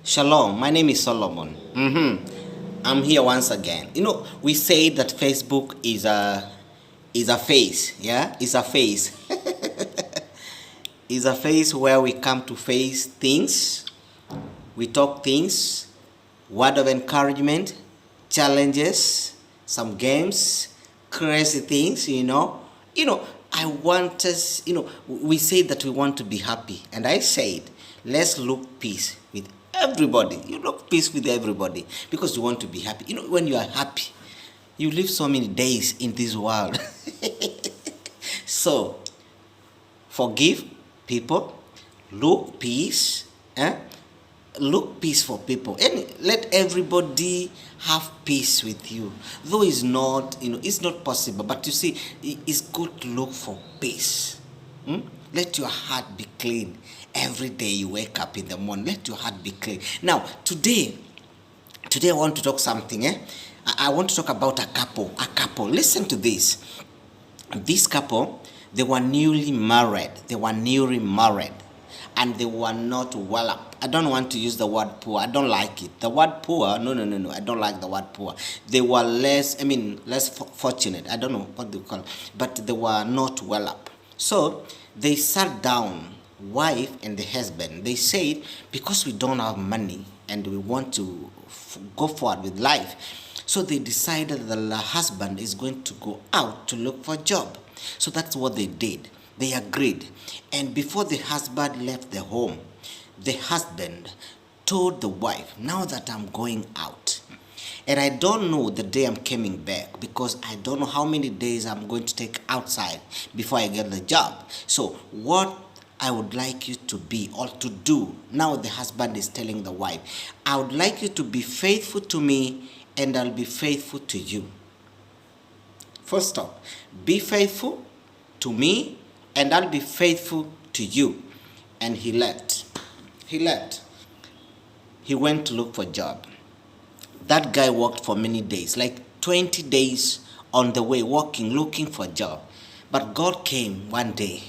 Shalom, my name is Solomon. I'm here once again. We say that Facebook is a face, yeah? It's a face. It's a face where we come to face things, we talk things, word of encouragement, challenges, some games, crazy things, I want us, we say that we want to be happy. And I said, let's look peace with everybody. You look peace with everybody because you want to be happy. When you are happy, you live so many days in this world. So, forgive people, look peace, look peace for people, and let everybody have peace with you. Though it's not possible, but you see, it's good to look for peace. Let your heart be clean every day you wake up in the morning. Let your heart be clean. Now, today I want to talk something. I want to talk about a couple. Listen to this. This couple, they were newly married. And they were not well up. I don't want to use the word poor. I don't like it. The word poor, no. I don't like the word poor. They were less fortunate. I don't know what they call it. But they were not well up. So they sat down, wife and the husband. They said, because we don't have money and we want to go forward with life, so they decided that the husband is going to go out to look for a job. So that's what they did. They agreed. And before the husband left the home, the husband told the wife, now that I'm going out, and I don't know the day I'm coming back, because I don't know how many days I'm going to take outside before I get the job. So what I would like you to be or to do, now the husband is telling the wife, I would like you to be faithful to me and I'll be faithful to you. First stop, be faithful to me and I'll be faithful to you. And he left. He went to look for a job. That guy worked for many days, like 20 days on the way, walking, looking for a job. But God came one day,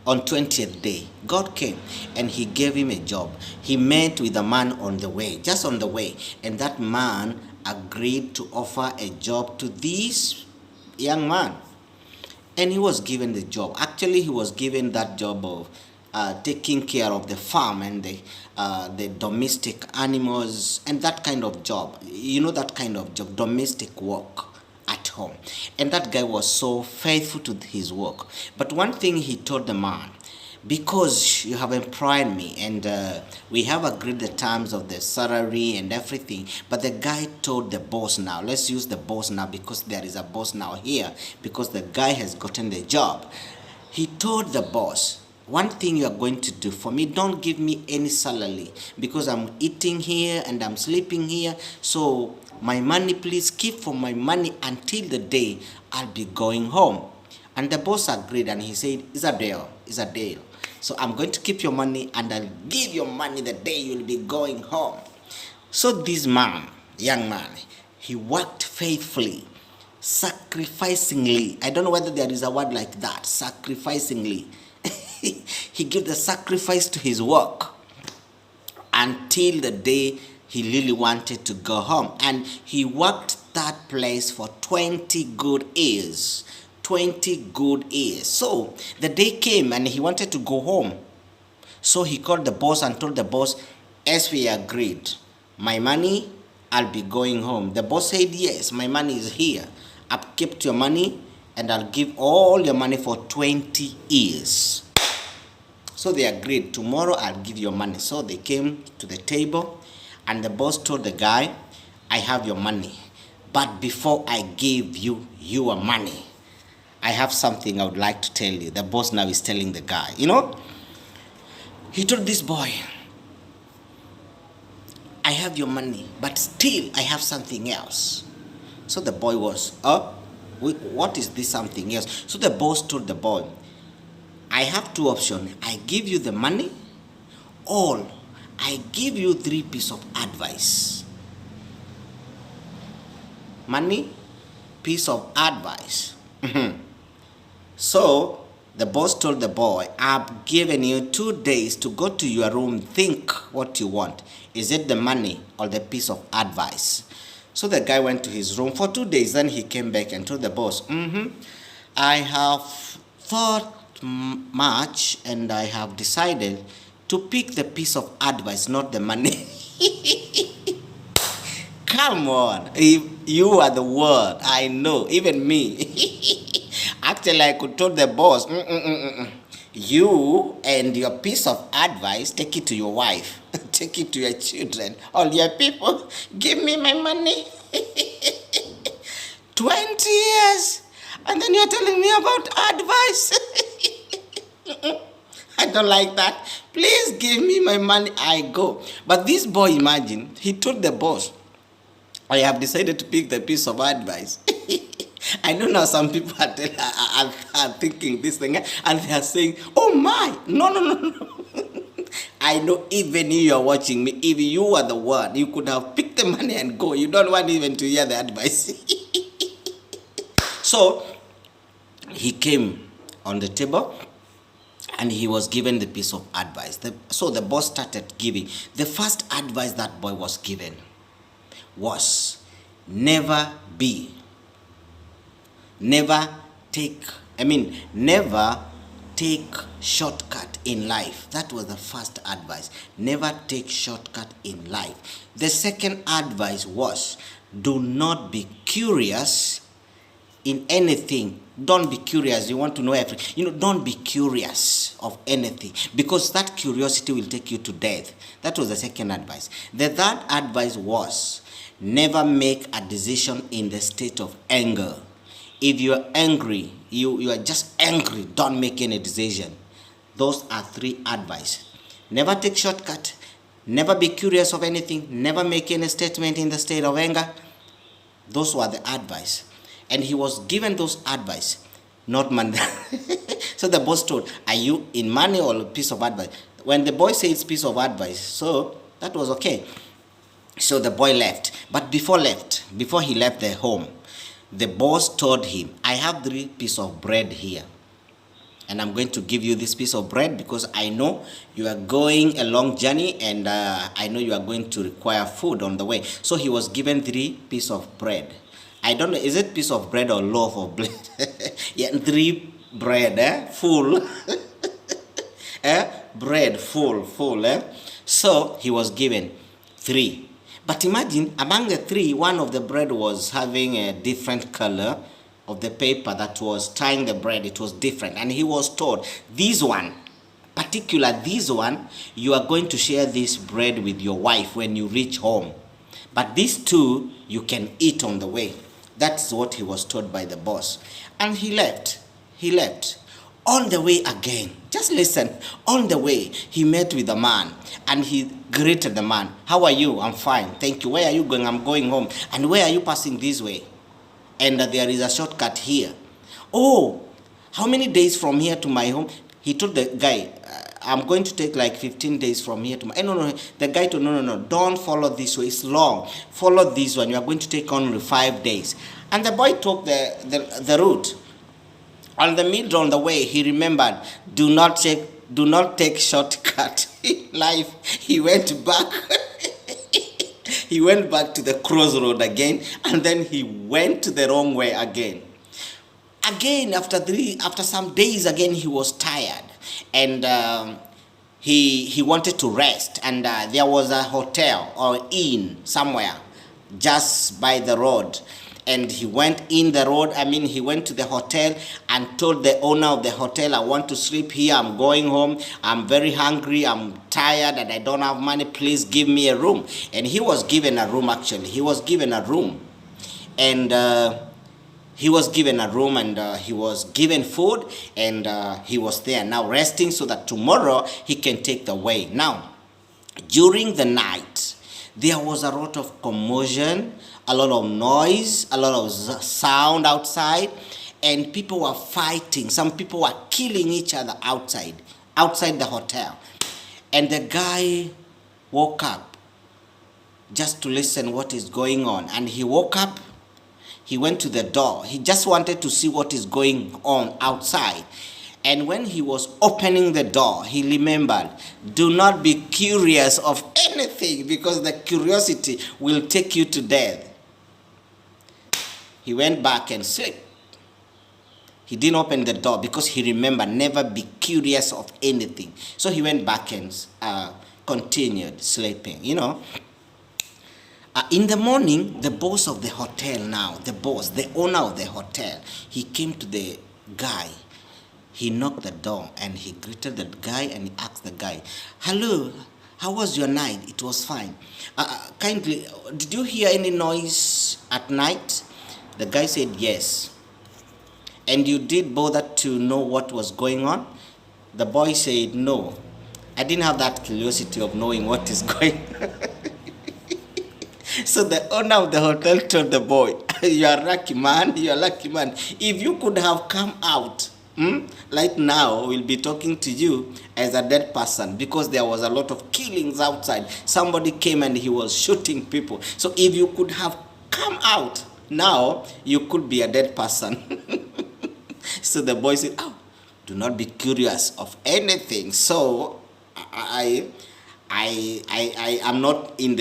on 20th day. God came and he gave him a job. He met with a man on the way, just on the way. And that man agreed to offer a job to this young man. And he was given the job. Actually, he was given that job of taking care of the farm and the domestic animals and that kind of job. That kind of job, domestic work at home. And that guy was so faithful to his work. But one thing he told the man, because you have employed me and we have agreed the terms of the salary and everything, but the guy told the boss now, let's use the boss now because there is a boss now here, because the guy has gotten the job. He told the boss, one thing you are going to do for me, don't give me any salary because I'm eating here and I'm sleeping here, so my money, please keep for my money until the day I'll be going home. And the boss agreed and he said, it's a deal. So I'm going to keep your money and I'll give your money the day you'll be going home. So this man, young man, he worked faithfully, sacrificingly. I don't know whether there is a word like that, sacrificingly. He gave the sacrifice to his work until the day he really wanted to go home. And he worked that place for 20 good years. 20 good years. So the day came and he wanted to go home. So he called the boss and told the boss, as we agreed, my money, I'll be going home. The boss said, yes, my money is here. I've kept your money and I'll give all your money for 20 years. So they agreed, tomorrow I'll give your money. So they came to the table and the boss told the guy, I have your money, but before I give you your money, I have something I would like to tell you. The boss now is telling the guy, he told this boy, I have your money, but still I have something else. So the boy was, what is this something else? So the boss told the boy, I have two options. I give you the money, or I give you 3 pieces of advice. Money, piece of advice. So The boss told the boy, I've given you 2 days to go to your room, think what you want. Is it the money or the piece of advice? So the guy went to his room for 2 days. Then he came back and told the boss, I have thought much and I have decided to pick the piece of advice, not the money. Come on, if you are the word, I know, even me. Actually, I could tell the boss, you and your piece of advice, take it to your wife, take it to your children, all your people, give me my money. 20 years, and then you're telling me about advice. I don't like that. Please give me my money, I go. But this boy, imagine, he told the boss, I have decided to pick the piece of advice. I know now some people are thinking this thing and they are saying, oh my, no. I know even you are watching me. If you are the one, you could have picked the money and go. You don't want even to hear the advice. So he came on the table and he was given the piece of advice. So the boss started giving. The first advice that boy was given was never take shortcut in life. That was the first advice. Never take shortcut in life. The second advice was do not be curious in anything. Don't be curious. You want to know everything. Don't be curious of anything, because that curiosity will take you to death. That was the second advice. The third advice was never make a decision in the state of anger. If you are angry, you are just angry, don't make any decision. Those are three advice. Never take shortcut. Never be curious of anything. Never make any statement in the state of anger. Those were the advice. And he was given those advice, not money. So the boss told, are you in money or a piece of advice? When the boy says piece of advice, so that was okay. So the boy left. But before he left the home, the boss told him, I have 3 pieces of bread here. And I'm going to give you this piece of bread because I know you are going a long journey and I know you are going to require food on the way. So he was given 3 pieces of bread. I don't know, is it piece of bread or loaf of bread? Yeah, 3 bread, full. Bread, full. So he was given 3. But imagine, among the 3, one of the bread was having a different color of the paper that was tying the bread. It was different. And he was told, this one, you are going to share this bread with your wife when you reach home. But these 2, you can eat on the way. That's what he was told by the boss. And he left. On the way again, just listen, on the way, he met with a man and he greeted the man. How are you? I'm fine, thank you. Where are you going? I'm going home. And where are you passing this way? And there is a shortcut here. Oh, how many days from here to my home? He told the guy, I'm going to take like 15 days from here to my... No. The guy told, no, don't follow this way. It's long. Follow this one. You are going to take only 5 days. And the boy took the route. On the middle, on the way, he remembered, do not take shortcut in life. He went back. He went back to the crossroad again, and then he went the wrong way again. Again, after some days, again, he was tired, and he wanted to rest. And there was a hotel or inn somewhere just by the road. And he went in the road, he went to the hotel and told the owner of the hotel, I want to sleep here, I'm going home, I'm very hungry, I'm tired, and I don't have money, please give me a room. And he was given a room, actually. He was given a room. And he was given a room, and he was given food, and he was there now resting so that tomorrow he can take the way. Now, during the night, there was a lot of commotion, a lot of noise, a lot of sound outside, and people were fighting. Some people were killing each other outside the hotel. And the guy woke up just to listen what is going on. And he woke up, he went to the door. He just wanted to see what is going on outside. And when he was opening the door, he remembered, do not be curious of anything, because the curiosity will take you to death. He went back and slept. He didn't open the door because he remembered, never be curious of anything. So he went back and continued sleeping, In the morning, the boss of the hotel now, the owner of the hotel, he came to the guy. He knocked the door and he greeted the guy and he asked the guy, hello, how was your night? It was fine. Kindly, did you hear any noise at night? The guy said, yes. And you did bother to know what was going on? The boy said, no. I didn't have that curiosity of knowing what is going on. So the owner of the hotel told the boy, you are lucky man, you are lucky man. If you could have come out, like now, we'll be talking to you as a dead person, because there was a lot of killings outside. Somebody came and he was shooting people. So if you could have come out now, you could be a dead person. So the boy said, oh, do not be curious of anything. So I am not in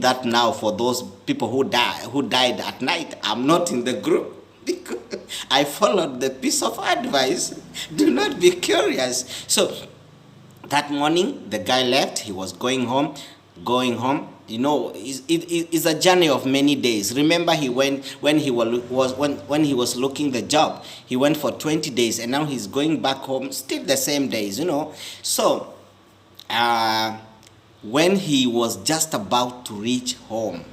that now for those people who died at night. I'm not in the group, because I followed the piece of advice. Do not be curious. So that morning the guy left. He was going home. It's a journey of many days. Remember, he went when he was looking the job. He went for 20 days, and now he's going back home. Still the same days, So when he was just about to reach home,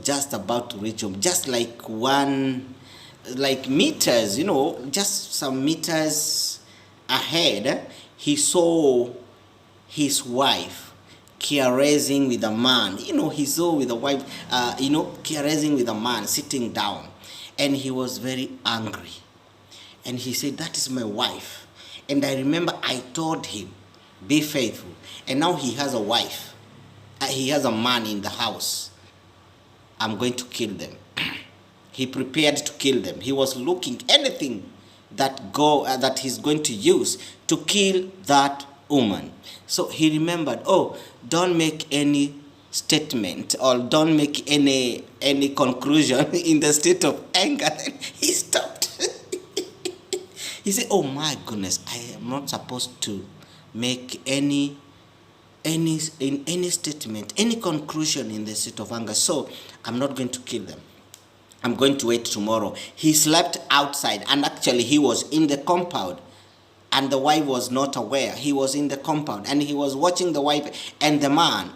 just like meters, just some meters ahead, he saw his wife caressing with a man. He saw with the wife, caressing with a man sitting down, and he was very angry. And he said, that is my wife. And I remember I told him, be faithful. And now he has a wife. He has a man in the house. I'm going to kill them. He prepared to kill them. He was looking anything that he's going to use to kill that woman. So he remembered, don't make any statement or don't make any conclusion in the state of anger. Then he stopped. He said, oh my goodness, I am not supposed to make any statement, any conclusion in the state of anger. So I'm not going to kill them. I'm going to wait tomorrow. He slept outside, and actually he was in the compound, and the wife was not aware. He was in the compound and he was watching the wife and the man.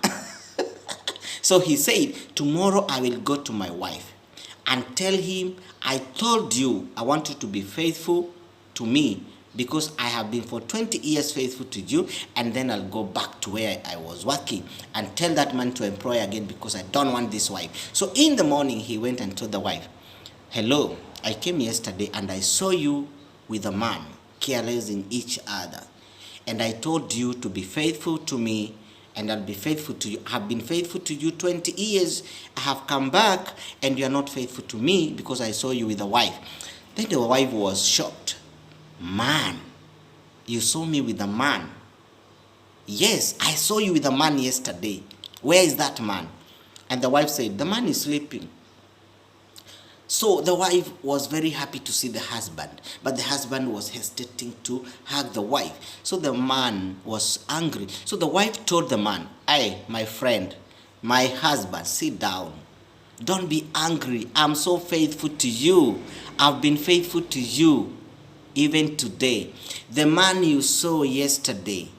So he said, tomorrow I will go to my wife and tell him, I told you I want you to be faithful to me, because I have been for 20 years faithful to you, and then I'll go back to where I was working and tell that man to employ again, because I don't want this wife. So in the morning, he went and told the wife, hello, I came yesterday and I saw you with a man caressing each other. And I told you to be faithful to me, and I'll be faithful to you. I have been faithful to you 20 years. I have come back and you are not faithful to me because I saw you with a wife. Then the wife was shocked. Man, you saw me with a man? Yes, I saw you with a man yesterday. Where is that man? And the wife said, the man is sleeping. So the wife was very happy to see the husband, but the husband was hesitating to hug the wife. So the man was angry. So the wife told the man, hey, my friend, my husband, sit down. Don't be angry. I'm so faithful to you. I've been faithful to you even today. The man you saw yesterday,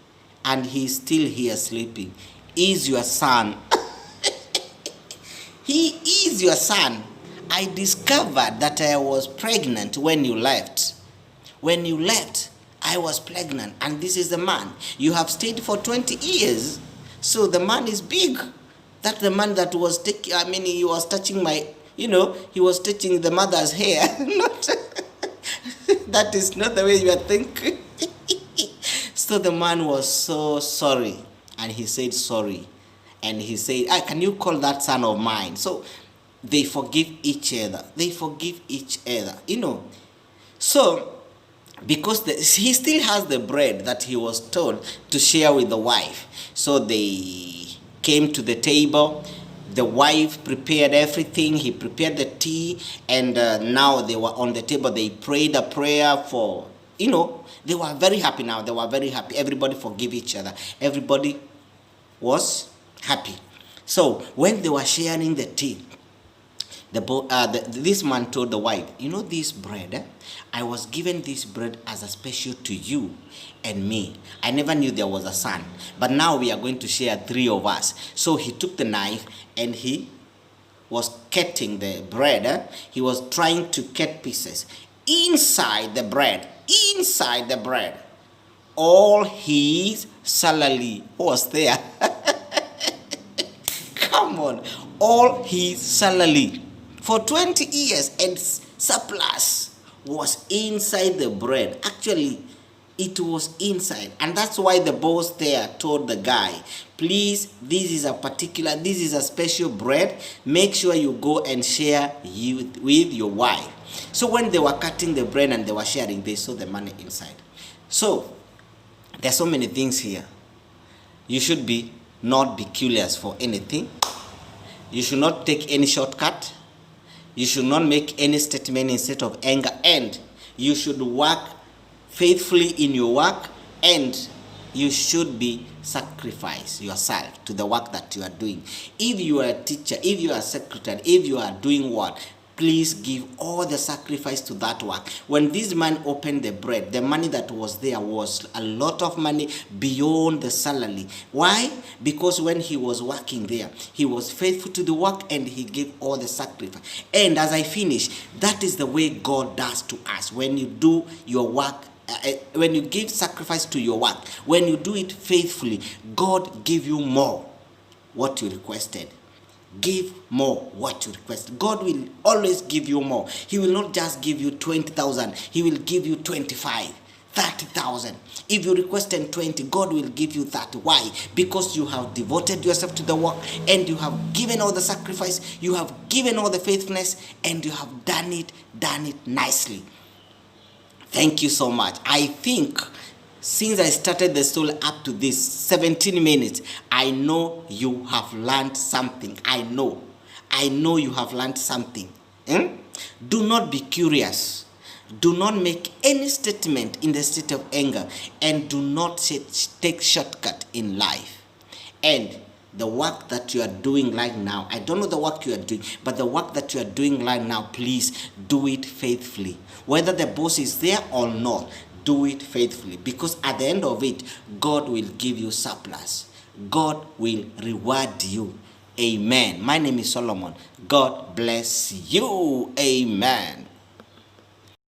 and he's still here sleeping, is your son. He is your son. I discovered that I was pregnant when you left. When you left, I was pregnant, and this is the man. You have stayed for 20 years, so the man is big. That's the man that was taking, he was touching he was touching the mother's hair. That is not the way you are thinking. So the man was so sorry, and he said sorry. And he said, can you call that son of mine? So they forgive each other. So because he still has the bread that he was told to share with the wife. So they came to the table. The wife prepared everything. He prepared the tea, and now they were on the table. They prayed a prayer for, they were very happy now. They were very happy. Everybody forgive each other. Everybody was happy. So when they were sharing the tea, this man told the wife, this bread, I was given this bread as a special to you and me. I never knew there was a son, but now we are going to share 3 of us. So he took the knife and he was cutting the bread. He was trying to cut pieces inside the bread. All his salary was there. Come on, all his salary for 20 years and surplus was inside the bread. Actually, it was inside, and that's why the boss there told the guy, please, this is a special bread. Make sure you go and share with your wife. So when they were cutting the bread and they were sharing, they saw the money inside. So there's so many things here. You should not be curious for anything. You should not take any shortcut. You should not make any statement instead of anger, and you should work faithfully in your work, and you should sacrifice yourself to the work that you are doing. If you are a teacher, if you are a secretary, if you are doing what, please give all the sacrifice to that work. When this man opened the bread, the money that was there was a lot of money beyond the salary. Why? Because when he was working there, he was faithful to the work and he gave all the sacrifice. And as I finish, that is the way God does to us. When you do your work, when you give sacrifice to your work, when you do it faithfully, God give you more what you requested. Give more what you request. God will always give you more. He will not just give you 20,000. He will give you 25, 30,000. If you requested 20, God will give you 30. Why? Because you have devoted yourself to the work, and you have given all the sacrifice, you have given all the faithfulness, and you have done it nicely. Thank you so much. I think since I started the story up to this 17 minutes, I know you have learned something. I know you have learned something. Do not be curious. Do not make any statement in the state of anger, and do not take shortcut in life. And the work that you are doing right now, I don't know the work you are doing, but the work that you are doing right now, please do it faithfully. Whether the boss is there or not, do it faithfully, because at the end of it, God will give you surplus. God will reward you. Amen. My name is Solomon. God bless you. Amen.